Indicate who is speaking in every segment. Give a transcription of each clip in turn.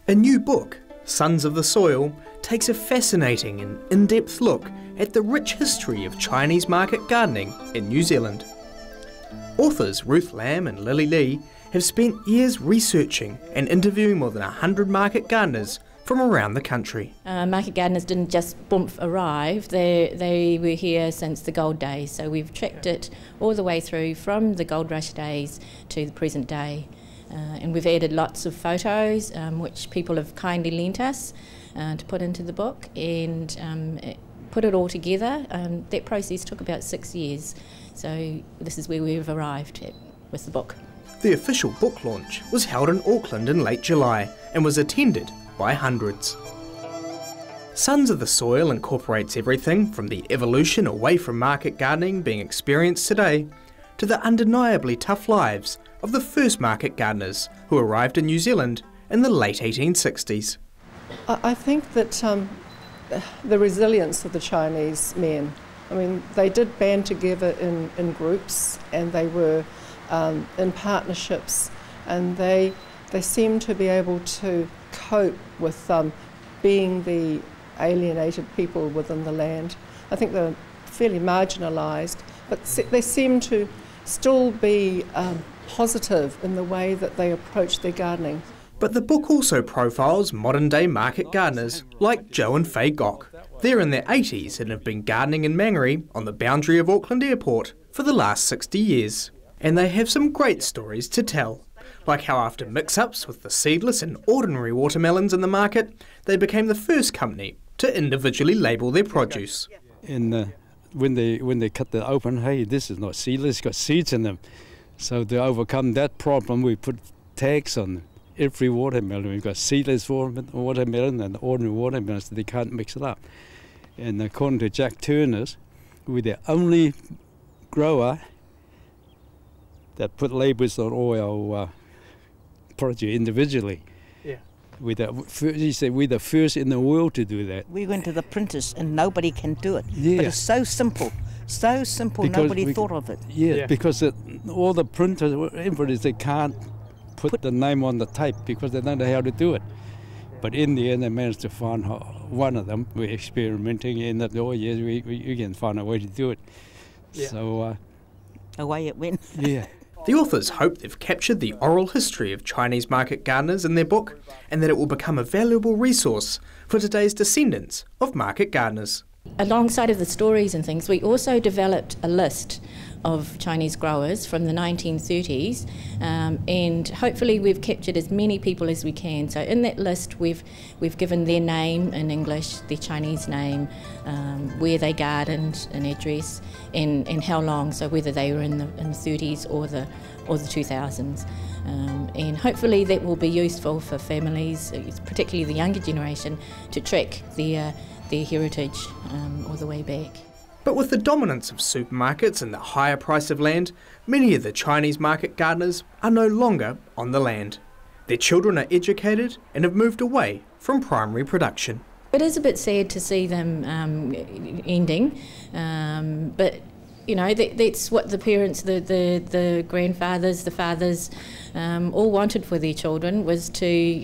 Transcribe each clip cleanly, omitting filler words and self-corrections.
Speaker 1: A new book, Sons of the Soil, takes a fascinating and in-depth look at the rich history of Chinese market gardening in New Zealand. Authors Ruth Lamb and Lily Lee have spent years researching and interviewing more than 100 market gardeners from around the country.
Speaker 2: Market gardeners didn't just arrive, they were here since the gold days, so we've tracked it all the way through from the gold rush days to the present day. And we've added lots of photos which people have kindly lent us to put into the book, and put it all together. That process took about 6 years, so this is where we've arrived at with the book.
Speaker 1: The official book launch was held in Auckland in late July and was attended by hundreds. Sons of the Soil incorporates everything from the evolution away from market gardening being experienced today to the undeniably tough lives of the first market gardeners who arrived in New Zealand in the late 1860s.
Speaker 3: I think that the resilience of the Chinese men, I mean, they did band together in groups, and they were in partnerships, and they seemed to be able to cope with being the alienated people within the land. I think they're fairly marginalised, but they seem to still be positive in the way that they approach their gardening.
Speaker 1: But the book also profiles modern-day market gardeners like Joe and Faye Gock. They're in their 80s and have been gardening in Mangere on the boundary of Auckland Airport for the last 60 years. And they have some great stories to tell, like how after mix-ups with the seedless and ordinary watermelons in the market, they became the first company to individually label their produce.
Speaker 4: And when they cut the open, hey, this is not seedless, it's got seeds in them. So to overcome that problem, we put tags on every watermelon. We've got seedless watermelon and ordinary watermelon, so they can't mix it up. And according to Jack Turner's, we're the only grower that put labels on all our produce individually.
Speaker 1: Yeah.
Speaker 4: He said we're the first in the world to do that.
Speaker 5: We went to the printers and nobody can do it.
Speaker 4: Yeah.
Speaker 5: But it's so simple, because nobody thought of it.
Speaker 4: Yeah. Because all the printers, everybody, they can't put the name on the tape because they don't know how to do it. But in the end, they managed to find one of them. We're experimenting, and that years we can find a way to do it.
Speaker 1: Yeah.
Speaker 4: So
Speaker 5: away it went.
Speaker 4: Yeah.
Speaker 1: The authors hope they've captured the oral history of Chinese market gardeners in their book, and that it will become a valuable resource for today's descendants of market gardeners.
Speaker 2: Alongside of the stories and things, we also developed a list of Chinese growers from the 1930s, and hopefully we've captured as many people as we can. So in that list we've given their name in English, their Chinese name, where they gardened, an address, and how long, so whether they were in the 30s or the 2000s. And hopefully that will be useful for families, particularly the younger generation, to track their heritage all the way back.
Speaker 1: But with the dominance of supermarkets and the higher price of land, many of the Chinese market gardeners are no longer on the land. Their children are educated and have moved away from primary production.
Speaker 2: It is a bit sad to see them ending, but you know, that's what the parents, the grandfathers, the fathers all wanted for their children, was to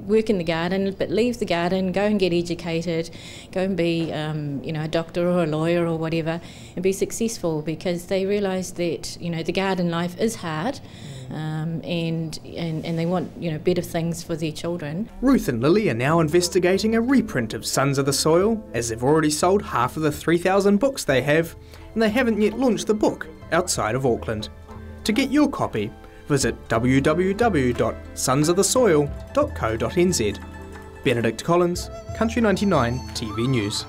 Speaker 2: work in the garden, but leave the garden, go and get educated, go and be you know, a doctor or a lawyer or whatever, and be successful, because they realised that, you know, the garden life is hard, and they want, you know, better things for their children.
Speaker 1: Ruth and Lily are now investigating a reprint of Sons of the Soil, as they've already sold half of the 3,000 books they have, and they haven't yet launched the book outside of Auckland. To get your copy, visit www.sonsofthesoil.co.nz. Benedict Collins, Country 99 TV News.